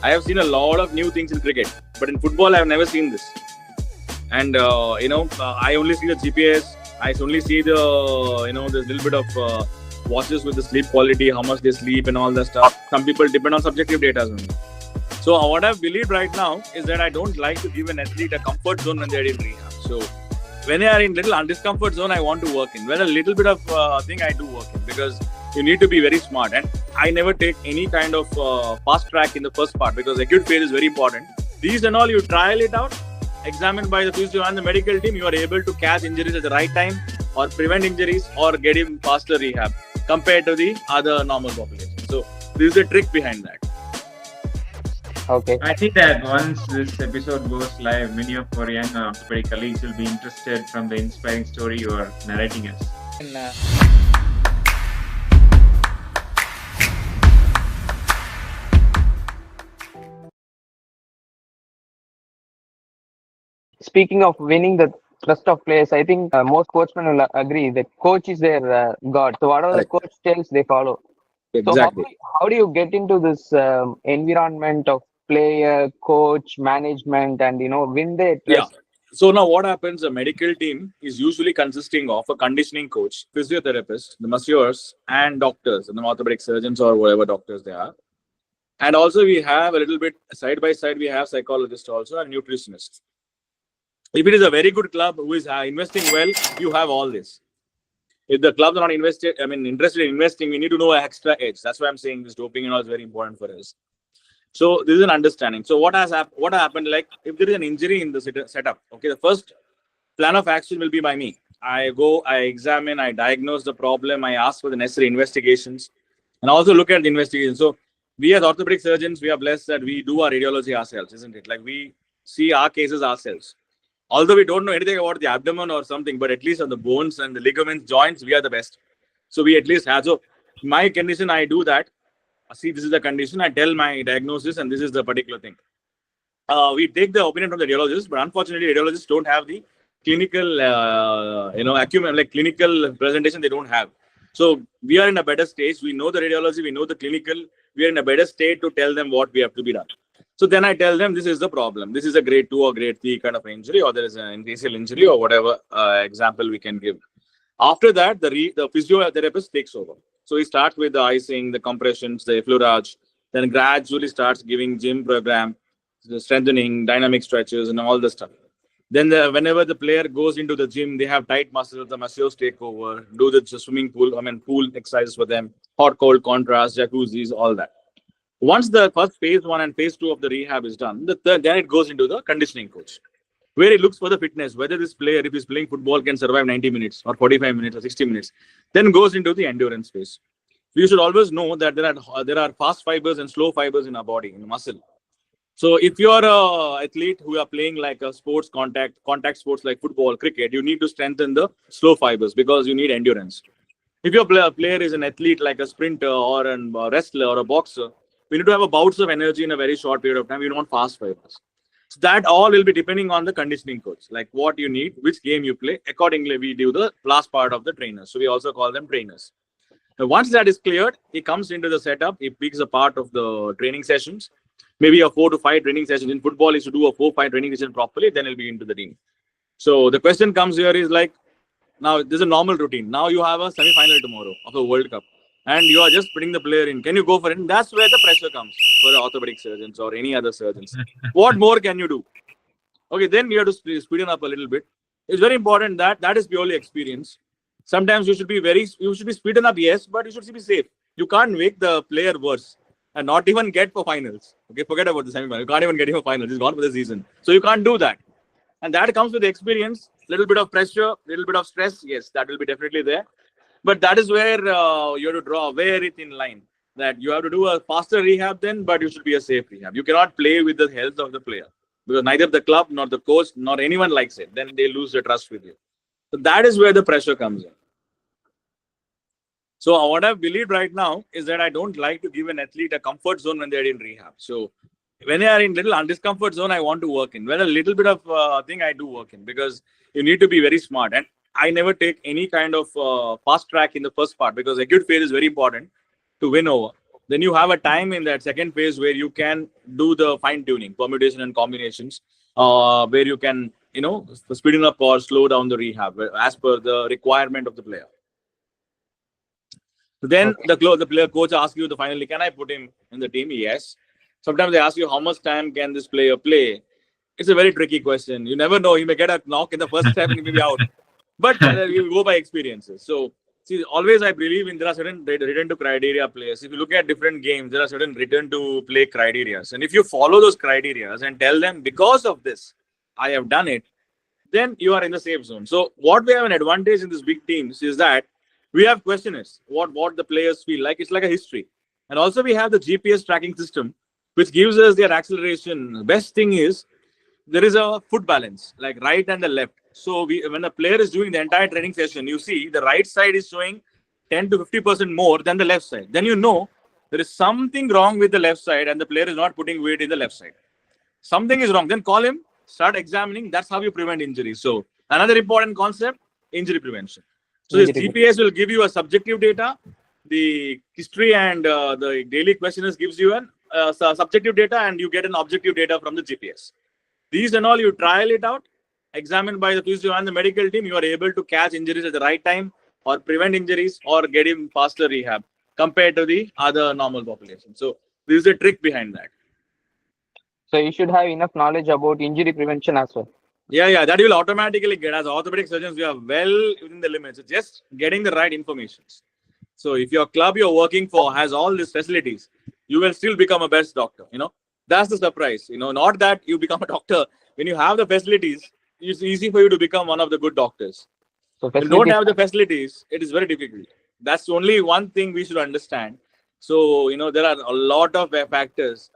I have seen a lot of new things in cricket, but in football, I have never seen this. And I only see the GPS. I only see the there's a little bit of watches with the sleep quality, how much they sleep, and all that stuff. Some people depend on subjective data only. So what I've believed right now is that I don't like to give an athlete a comfort zone when they're in rehab. So when they are in little undiscomfort zone, I want to work in. When a little bit of thing, I do work in, because you need to be very smart. And I never take any kind of fast track in the first part, because acute phase is very important. These and all, you trial it out, examined by the physio and the medical team, you are able to catch injuries at the right time, or prevent injuries, or get him faster rehab compared to the other normal population. So this is the trick behind that. Okay. I think that once this episode goes live, many of our young orthopedic colleagues will be interested from the inspiring story you are narrating us. Speaking of winning the trust of players, I think most coachmen will agree that coach is their god. So whatever the coach tells, they follow. Exactly. So how do you get into this environment of player, coach, management, and win their trust? Yeah. So now what happens, a medical team is usually consisting of a conditioning coach, physiotherapist, the masseurs, and doctors, and the orthopedic surgeons or whatever doctors they are. And also we have a little bit side by side, we have psychologists also and nutritionists. If it is a very good club who is investing well, you have all this. If the clubs are not interested in investing, we need to know an extra edge. That's why I'm saying this doping and all is very important for us. So this is an understanding. So what happened, like if there is an injury in the setup, okay, the first plan of action will be by me. I go, I examine, I diagnose the problem, I ask for the necessary investigations, and also look at the investigation. So we as orthopedic surgeons, we are blessed that we do our radiology ourselves, isn't it? Like we see our cases ourselves. Although we don't know anything about the abdomen or something, but at least on the bones and the ligaments, joints, we are the best. So we at least have. So my condition, I do that. See, this is the condition. I tell my diagnosis, and this is the particular thing. We take the opinion from the radiologist, but unfortunately, radiologists don't have the clinical, acumen, like clinical presentation. They don't have. So we are in a better stage. We know the radiology. We know the clinical. We are in a better state to tell them what we have to be done. So then I tell them this is the problem. This is a grade 2 or grade 3 kind of injury, or there is an ACL injury, or whatever example we can give. After that, the physiotherapist takes over. So he starts with the icing, the compressions, the effleurage, then gradually starts giving gym program, the strengthening, dynamic stretches, and all the stuff. Then whenever the player goes into the gym, they have tight muscles, the masseurs take over, do the swimming pool, pool exercises for them, hot, cold, contrast, jacuzzis, all that. Once the first phase 1 and phase 2 of the rehab is done, then it goes into the conditioning coach, where he looks for the fitness, whether this player, if he's playing football, can survive 90 minutes or 45 minutes or 60 minutes, then goes into the endurance phase. You should always know that there are fast fibers and slow fibers in our body, in the muscle. So if you're an athlete who are playing like a sports contact sports like football, cricket, you need to strengthen the slow fibers because you need endurance. If your player is an athlete like a sprinter or a wrestler or a boxer, we need to have a bouts of energy in a very short period of time. We don't want fast fibers. So that all will be depending on the conditioning coach, like what you need, which game you play. Accordingly, we do the last part of the trainers. So we also call them trainers. Now, once that is cleared, he comes into the setup. He picks a part of the training sessions, maybe a 4 to 5 training sessions. In football, is to do a 4-5 training session properly, then he'll be into the team. So the question comes here is like, now there's a normal routine. Now you have a semi-final tomorrow of the World Cup, and you are just putting the player in. Can you go for it? And that's where the pressure comes for the orthopedic surgeons or any other surgeons. What more can you do? Okay, then you have to speed it up a little bit. It's very important that is purely experience. Sometimes you should be speeding up, yes, but you should be safe. You can't make the player worse and not even get for finals. Okay, forget about the semi-final. You can't even get him for finals. He's gone for the season. So you can't do that. And that comes with experience, little bit of pressure, little bit of stress. Yes, that will be definitely there. But that is where you have to draw a very thin line, that you have to do a faster rehab then, but you should be a safe rehab. You cannot play with the health of the player because neither the club, nor the coach, nor anyone likes it. Then they lose their trust with you. So that is where the pressure comes in. So what I've believed right now is that I don't like to give an athlete a comfort zone when they're in rehab. So when they are in little undiscomfort zone, I want to work in. When a little bit of thing, I do work in, because you need to be very smart. And I never take any kind of fast track in the first part, because acute phase is very important to win over. Then you have a time in that second phase where you can do the fine tuning, permutation and combinations, where you can, speeding up or slow down the rehab as per the requirement of the player. So then Okay. the player coach asks you the finally, can I put him in the team? Yes. Sometimes they ask you how much time can this player play. It's a very tricky question. You never know. He may get a knock in the first time and he may be out. But you go by experiences. So see, always I believe in there are certain return to criteria players. If you look at different games, there are certain return to play criteria. And if you follow those criteria and tell them because of this, I have done it, then you are in the safe zone. So what we have an advantage in these big teams is that we have questionnaires, what the players feel like. It's like a history. And also we have the GPS tracking system, which gives us their acceleration. The best thing is there is a foot balance, like right and the left. So when the player is doing the entire training session, you see the right side is showing 10 to 50% more than the left side. Then you know there is something wrong with the left side and the player is not putting weight in the left side. Something is wrong. Then call him, start examining. That's how you prevent injuries. So another important concept, injury prevention. So this Injury. GPS will give you a subjective data. The history and the daily questionnaires gives you an subjective data, and you get an objective data from the GPS. These and all, you trial it out, examined by the physio and the medical team, you are able to catch injuries at the right time or prevent injuries or get him faster rehab compared to the other normal population. So this is a trick behind that. So you should have enough knowledge about injury prevention as well. Yeah, that you will automatically get. As orthopedic surgeons, we are well within the limits. It's just getting the right information. So if your club you're working for has all these facilities, you will still become a best doctor. That's the surprise. Not that you become a doctor. When you have the facilities, it's easy for you to become one of the good doctors. So When you don't facilities. have the facilities, it is very difficult. That's only one thing we should understand. So, there are a lot of factors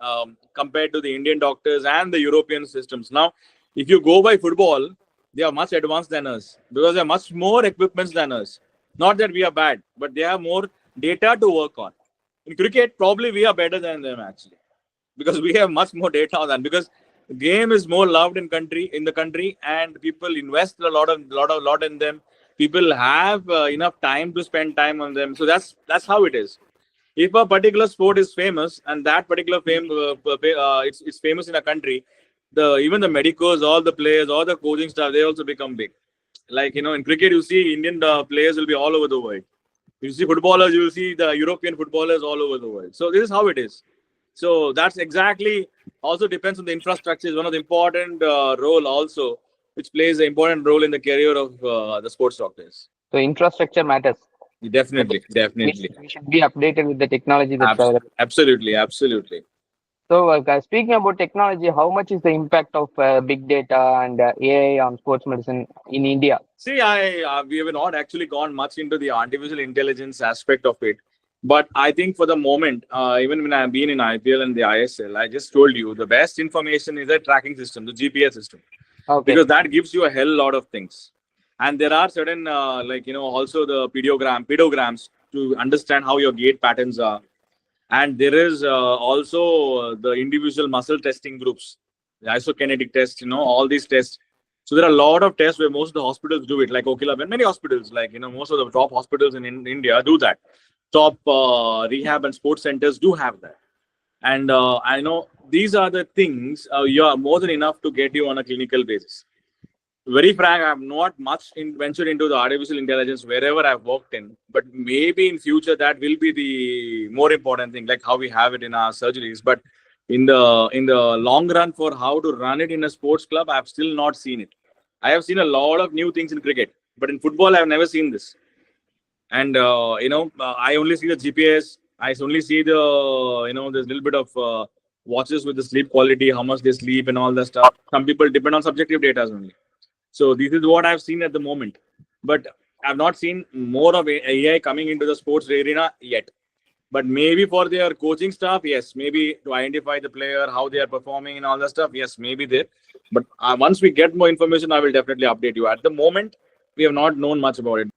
compared to the Indian doctors and the European systems. Now, if you go by football, they are much advanced than us because they have much more equipments than us. Not that we are bad, but they have more data to work on. In cricket, probably we are better than them actually because we have much more data on that because the game is more loved in the country and people invest a lot in them. People have enough time to spend time on them. So that's how it is. If a particular sport is famous and that particular fame it's famous in a country, the even the medicos, all the players, all the coaching staff, they also become big. Like in cricket, you see Indian players will be all over the world. You see footballers, you will see the European footballers all over the world. So this is how it is. So that's exactly also depends on the infrastructure. Is one of the important role also, which plays an important role in the career of the sports doctors. So infrastructure matters. Definitely, We definitely, should, we should be updated with the technology that's available. absolutely. So, guys, speaking about technology, how much is the impact of big data and AI on sports medicine in India? See, we have not actually gone much into the artificial intelligence aspect of it, but I think for the moment, even when I've been in IPL and the ISL, I just told you the best information is a tracking system, the GPS system, Okay. because that gives you a hell lot of things. And there are certain, also the pedograms to understand how your gait patterns are. And there is also the individual muscle testing groups, the isokinetic test, all these tests. So there are a lot of tests where most of the hospitals do it, like Okila, and many hospitals, like, most of the top hospitals in India do that. Top rehab and sports centers do have that. And I know these are the things you are more than enough to get you on a clinical basis. Very frank, I have not much ventured into the artificial intelligence wherever I've worked in, but maybe in future that will be the more important thing, like how we have it in our surgeries. But in the long run, for how to run it in a sports club, I've still not seen it. I have seen a lot of new things in cricket, but in football, I've never seen this. And I only see the GPS. I only see there's a little bit of watches with the sleep quality, how much they sleep, and all that stuff. Some people depend on subjective data only. So this is what I've seen at the moment, but I've not seen more of AI coming into the sports arena yet. But maybe for their coaching staff, yes, maybe to identify the player, how they are performing and all that stuff, yes, maybe there. But once we get more information, I will definitely update you. At the moment, we have not known much about it.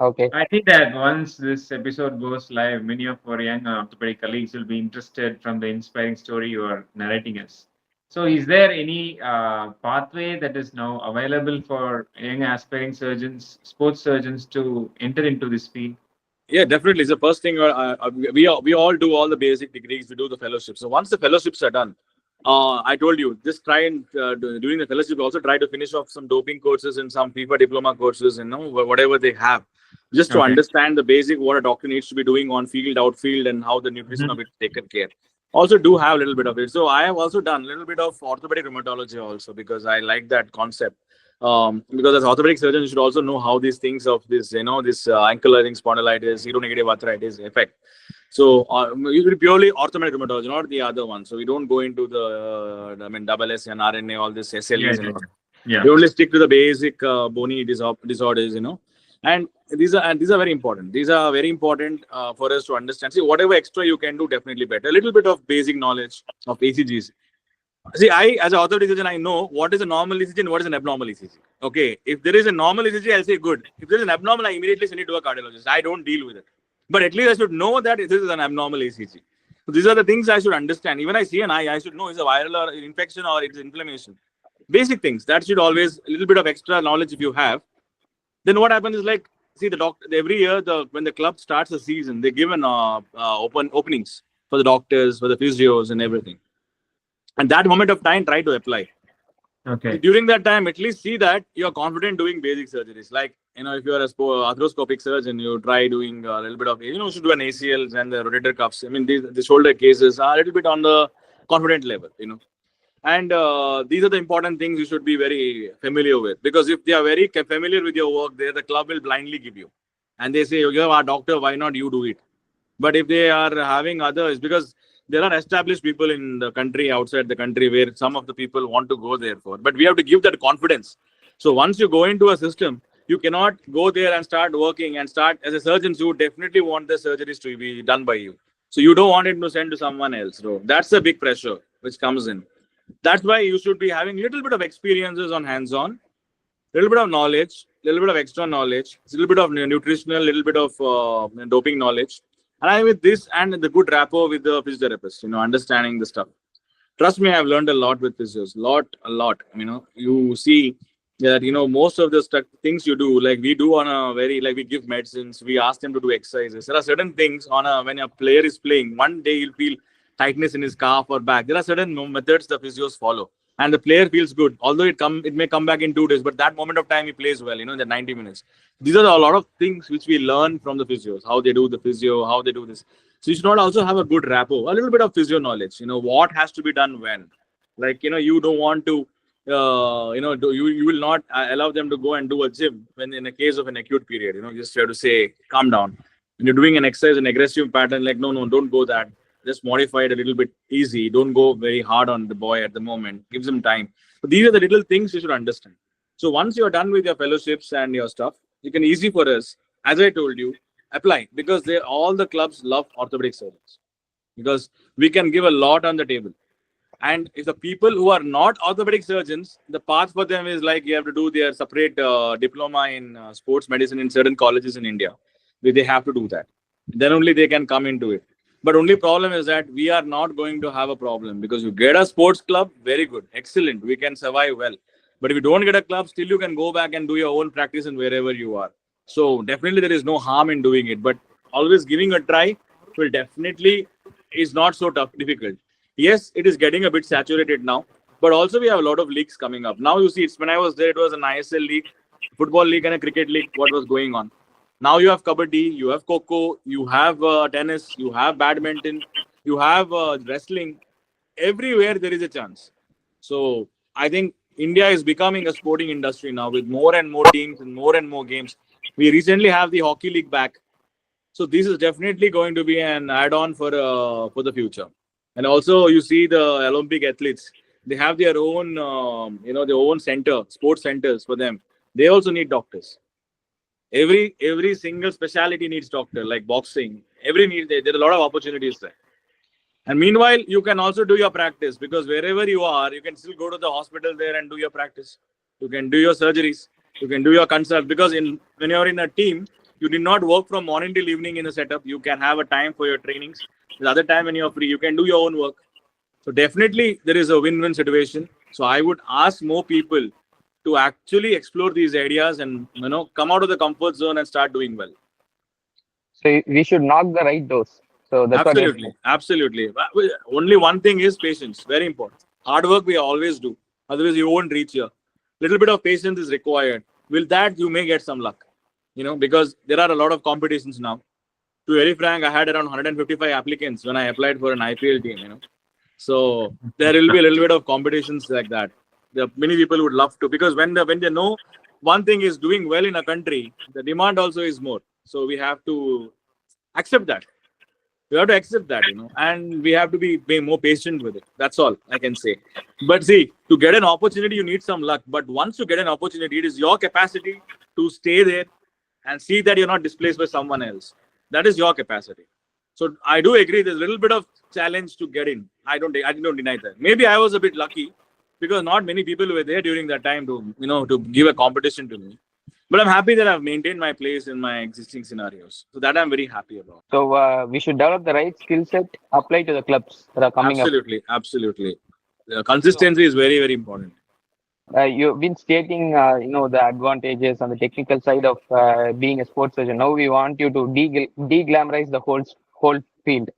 Okay. I think that once this episode goes live, many of our young orthopedic colleagues will be interested from the inspiring story you are narrating us. So, is there any pathway that is now available for young aspiring surgeons, sports surgeons to enter into this field? Yeah, definitely. It's the first thing. We all do all the basic degrees. We do the fellowships. So once the fellowships are done, I told you, just try and during the fellowship also try to finish off some doping courses and some FIFA diploma courses. Whatever they have, just to Okay. understand the basic what a doctor needs to be doing on field, outfield, and how the nutrition Mhm. of it is taken care. Also, do have a little bit of it. So I have also done a little bit of orthopedic rheumatology also because I like that concept. Because as orthopedic surgeon, you should also know how these things of this, this ankylosing spondylitis, seronegative arthritis affect. So it will be purely orthopedic rheumatology, not the other one. So we don't go into double S and RNA, all this Yeah, SLEs and yeah, all. yeah. We only stick to the basic bony disorders. And these are very important. These are very important for us to understand. See, whatever extra you can do, definitely better. A little bit of basic knowledge of ECGs. See, as an orthopedic surgeon, I know what is a normal ECG and what is an abnormal ECG. Okay, if there is a normal ECG, I'll say good. If there is an abnormal, I immediately send it to a cardiologist. I don't deal with it. But at least I should know that this is an abnormal ECG. So these are the things I should understand. Even I see an eye, I should know it's a viral or infection or it's inflammation. Basic things. That should always a little bit of extra knowledge if you have. Then what happens is like, see the doctor every year when the club starts the season, they give an openings for the doctors, for the physios and everything. And that moment of time, try to apply. Okay. During that time, at least see that you're confident doing basic surgeries. Like, if you're a arthroscopic surgeon, you try doing a little bit of, you should do an ACLs and the rotator cuffs. I mean, the shoulder cases are a little bit on the confident level. And these are the important things you should be very familiar with. Because if they are very familiar with your work, the club will blindly give you. And they say, you're our doctor, why not you do it? But if they are having others, because there are established people in the country, outside the country, where some of the people want to go there for. But we have to give that confidence. So once you go into a system, you cannot go there and start working and start as a surgeon. You definitely want the surgeries to be done by you. So you don't want it to send to someone else. So that's the big pressure which comes in. That's why you should be having a little bit of experiences on hands-on, little bit of knowledge, little bit of extra knowledge, little bit of nutritional, little bit of doping knowledge. And I with this and the good rapport with the physiotherapist, understanding the stuff. Trust me, I've learned a lot with physios, a lot. You see that most of the things you do, like we do on a very like we give medicines, we ask them to do exercises. There are certain things when a player is playing, one day you'll feel tightness in his calf or back. There are certain methods the physios follow and the player feels good, although it may come back in 2 days, but that moment of time he plays well, in the 90 minutes. These are a lot of things which we learn from the physios, how they do the physio, how they do this. So you should not also have a good rapport, a little bit of physio knowledge, what has to be done when. Like, you don't want to you will not allow them to go and do a gym when in a case of an acute period. You just have to say calm down. When you're doing an exercise, an aggressive pattern, like no, don't go that. Just modify it a little bit easy. Don't go very hard on the boy at the moment. Give some time. So these are the little things you should understand. So once you're done with your fellowships and your stuff, you can easy for us, as I told you, apply, because all the clubs love orthopedic surgeons, because we can give a lot on the table. And if the people who are not orthopedic surgeons, the path for them is like you have to do their separate diploma in sports medicine in certain colleges in India. They have to do that. Then only they can come into it. But only problem is that we are not going to have a problem, because you get a sports club, very good, excellent, we can survive well. But if you don't get a club, still you can go back and do your own practice in wherever you are. So definitely there is no harm in doing it, but always giving a try will definitely is not so difficult. Yes, it is getting a bit saturated now, but also we have a lot of leagues coming up. Now you see, when I was there, it was an ISL league, football league and a cricket league, what was going on. Now you have kabaddi, you have kho, you have tennis, you have badminton, you have wrestling. Everywhere there is a chance. So I think India is becoming a sporting industry now with more and more teams and more games. We recently have the hockey league back. So this is definitely going to be an add-on for the future. And also you see the Olympic athletes, they have their own their own sports centers for them. They also need doctors. Every single specialty needs doctor, like boxing. There are a lot of opportunities there. And meanwhile, you can also do your practice, because wherever you are, you can still go to the hospital there and do your practice. You can do your surgeries. You can do your consult, because when you're in a team, you did not work from morning till evening in a setup. You can have a time for your trainings. The other time when you're free, you can do your own work. So definitely there is a win-win situation. So I would ask more people to actually explore these areas and come out of the comfort zone and start doing well. So we should knock the right doors. So that's what you're saying. Absolutely. Only one thing is patience. Very important. Hard work we always do. Otherwise, you won't reach here. Little bit of patience is required. With that, you may get some luck. Because there are a lot of competitions now. To be very frank, I had around 155 applicants when I applied for an IPL team. So there will be a little bit of competitions like that. Many people would love to, because when they know one thing is doing well in a country, the demand also is more. So we have to accept that. We have to accept that, and we have to be more patient with it. That's all I can say. But see, to get an opportunity, you need some luck. But once you get an opportunity, it is your capacity to stay there and see that you're not displaced by someone else. That is your capacity. So I do agree. There's a little bit of challenge to get in. I don't deny that. Maybe I was a bit lucky because not many people were there during that time to give a competition to me. But I'm happy that I've maintained my place in my existing scenarios. So that I'm very happy about. So we should develop the right skill set, apply to the clubs that are coming Absolutely. Consistency is very, very important. up. You've been stating, the advantages on the technical side of being a sports surgeon. Now we want you to de-glamorize the whole field.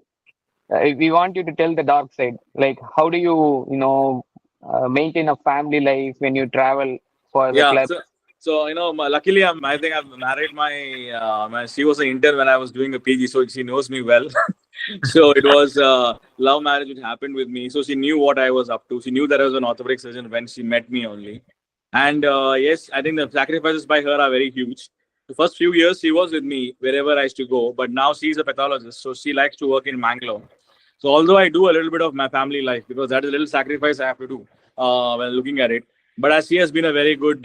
We want you to tell the dark side. Like, how do you, maintain a family life when you travel for the Yeah. club? So luckily, I think I've married she was an intern when I was doing a PG, so she knows me well. So it was love marriage which happened with me. So she knew what I was up to. She knew that I was an orthopedic surgeon when she met me only. And yes, I think the sacrifices by her are very huge. The first few years she was with me wherever I used to go, but now she's a pathologist, so she likes to work in Mangalore. So although I do a little bit of my family life, because that is a little sacrifice I have to do when looking at it, but as she has been a very good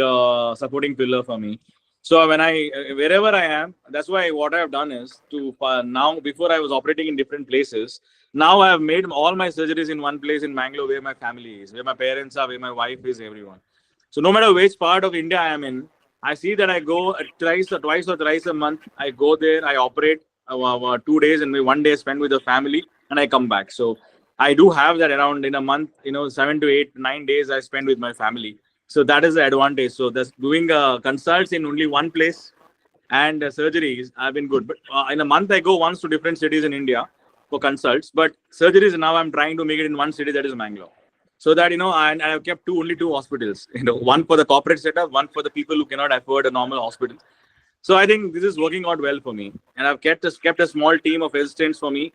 supporting pillar for me. So when wherever I am, that's why what I have done is to now, before I was operating in different places, now I have made all my surgeries in one place in Mangalore, where my family is, where my parents are, where my wife is, everyone. So no matter which part of India I am in, I see that I go twice or thrice a month. I go there, I operate 2 days, and 1 day spent with the family, and I come back. So I do have that around in a month, 7 to 8, 9 days I spend with my family. So that is the advantage. So that's doing consults in only one place and surgeries have been good. But in a month, I go once to different cities in India for consults. But surgeries now I'm trying to make it in one city, that is Mangalore. So that, and I've kept only two hospitals, one for the corporate setup, one for the people who cannot afford a normal hospital. So I think this is working out well for me, and I've kept a small team of assistants for me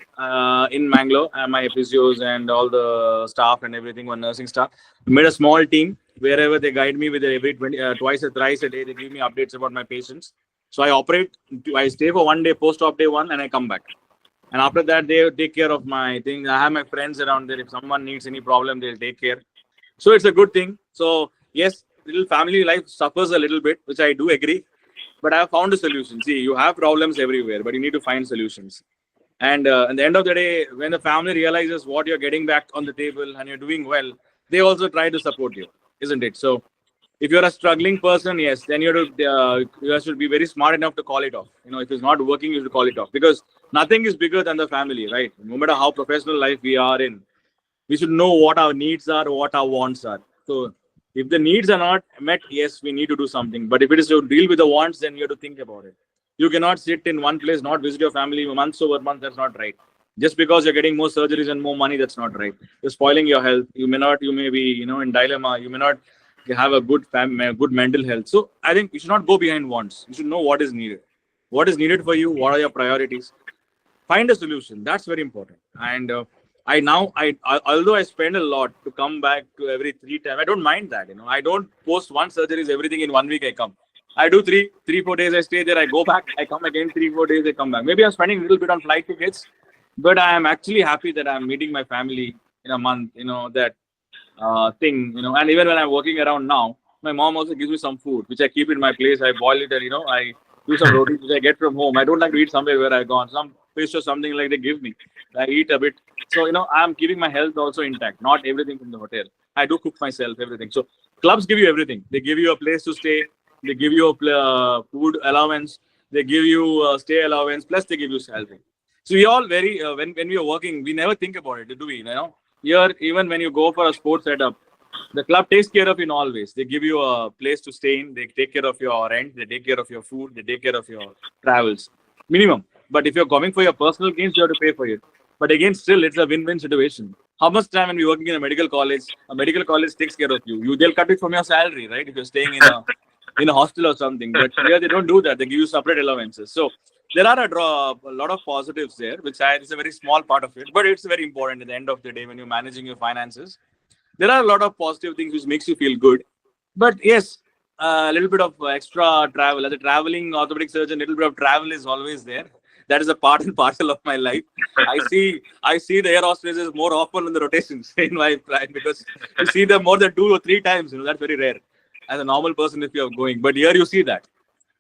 in Mangalore, my physios and all the staff and everything, one nursing staff. We made a small team wherever they guide me with every twice or thrice a day. They give me updates about my patients. So I stay for 1 day, post-op day 1, and I come back. And after that, they take care of my thing. I have my friends around there. If someone needs any problem, they'll take care. So it's a good thing. So yes, little family life suffers a little bit, which I do agree. But I have found a solution. See, you have problems everywhere, but you need to find solutions. And at the end of the day, when the family realizes what you're getting back on the table and you're doing well, they also try to support you, isn't it? So if you're a struggling person, yes, then you should be very smart enough to call it off. If it's not working, you should call it off, because nothing is bigger than the family, right? No matter how professional life we are in, we should know what our needs are, what our wants are. So if the needs are not met, yes, we need to do something. But if it is to deal with the wants, then you have to think about it. You cannot sit in one place, not visit your family months over months. That's not right. Just because you're getting more surgeries and more money, that's not right. You're spoiling your health. You may be, in dilemma. You may not have a good good mental health. So I think you should not go behind wants. You should know what is needed. What is needed for you? What are your priorities? Find a solution. That's very important. And although I spend a lot to come back to every 3 times, I don't mind that. I don't post one surgeries everything in 1 week. I come. I do 3-4 days. I stay there. I go back. I come again 3-4 days. I come back. Maybe I'm spending a little bit on flight tickets, but I am actually happy that I'm meeting my family in a month. That thing. And even when I'm working around now, my mom also gives me some food, which I keep in my place. I boil it, and I do some rotis which I get from home. I don't like to eat somewhere where I've gone. Some fish or something like they give me. I eat a bit. So, I'm keeping my health also intact. Not everything from the hotel. I do cook myself, everything. So clubs give you everything. They give you a place to stay. They give you a food allowance. They give you a stay allowance. Plus they give you salary. So we all when we are working, we never think about it, do we? Here, even when you go for a sports setup, the club takes care of you in all ways. They give you a place to stay in. They take care of your rent. They take care of your food. They take care of your travels. Minimum. But if you're coming for your personal gains, you have to pay for it. But again, still, it's a win-win situation. How much time when you're working in a medical college takes care of you. They'll cut it from your salary, right? If you're staying in a hostel or something. But here they don't do that. They give you separate allowances. So there are a lot of positives there, which is a very small part of it, but it's very important at the end of the day when you're managing your finances. There are a lot of positive things which makes you feel good. But yes, a little bit of extra travel. As a traveling orthopedic surgeon, a little bit of travel is always there. That is a part and parcel of my life. I see the air hostesses more often in the rotations in my flight because you see them more than 2 or 3 times. That's very rare as a normal person if you're going. But here you see that.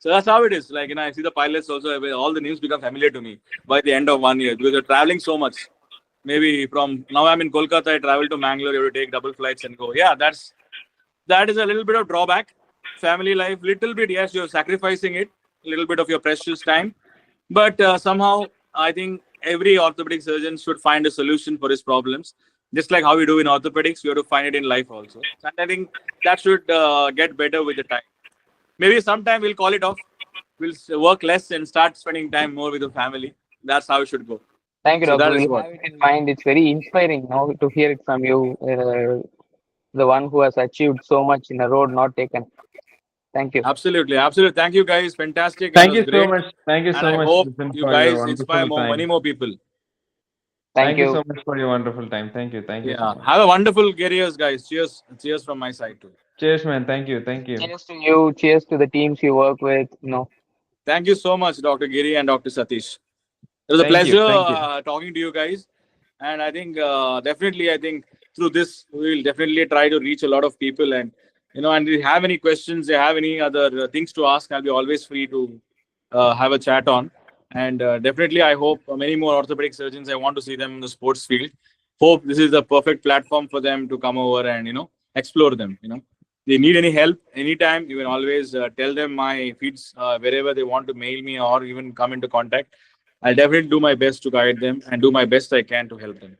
So that's how it is. Like, I see the pilots also, all the names become familiar to me by the end of 1 year because they're traveling so much. Maybe from now I'm in Kolkata, I travel to Mangalore, you have to take double flights and go. Yeah, that is a little bit of drawback. Family life, little bit, yes, you're sacrificing it, a little bit of your precious time. But somehow, I think every orthopedic surgeon should find a solution for his problems. Just like how we do in orthopedics, we have to find it in life also. And I think that should get better with the time. Maybe sometime we'll call it off. We'll work less and start spending time more with the family. That's how it should go. Thank you, So Doctor. that is We'll what. have it in mind. It's very inspiring now to hear it from you, the one who has achieved so much in a road not taken. Thank you. Absolutely, absolutely. Thank you, guys. Fantastic. It Thank was you so great, much. Thank you and so I much, hope Nitin, you for your guys inspire wonderful many time. more people. Thank You you. so much for your wonderful time. Thank you. Thank you so Yeah. much. Have a wonderful careers, guys. Cheers. Cheers from my side too. Cheers, man. Thank you. Thank you. Cheers to you. Cheers to the teams you work with. Thank you so much, Dr. Giri and Dr. Satish. It was a Thank you. pleasure Thank you. talking to you guys. And I think definitely, I think through this, we will definitely try to reach a lot of people. And if you have any questions, you have any other things to ask, I'll be always free to have a chat on. And definitely, I hope many more orthopedic surgeons, I want to see them in the sports field. Hope this is the perfect platform for them to come over and, explore them. They need any help anytime, you can always tell them my feeds wherever they want to mail me or even come into contact. I'll definitely do my best to guide them and do my best I can to help them.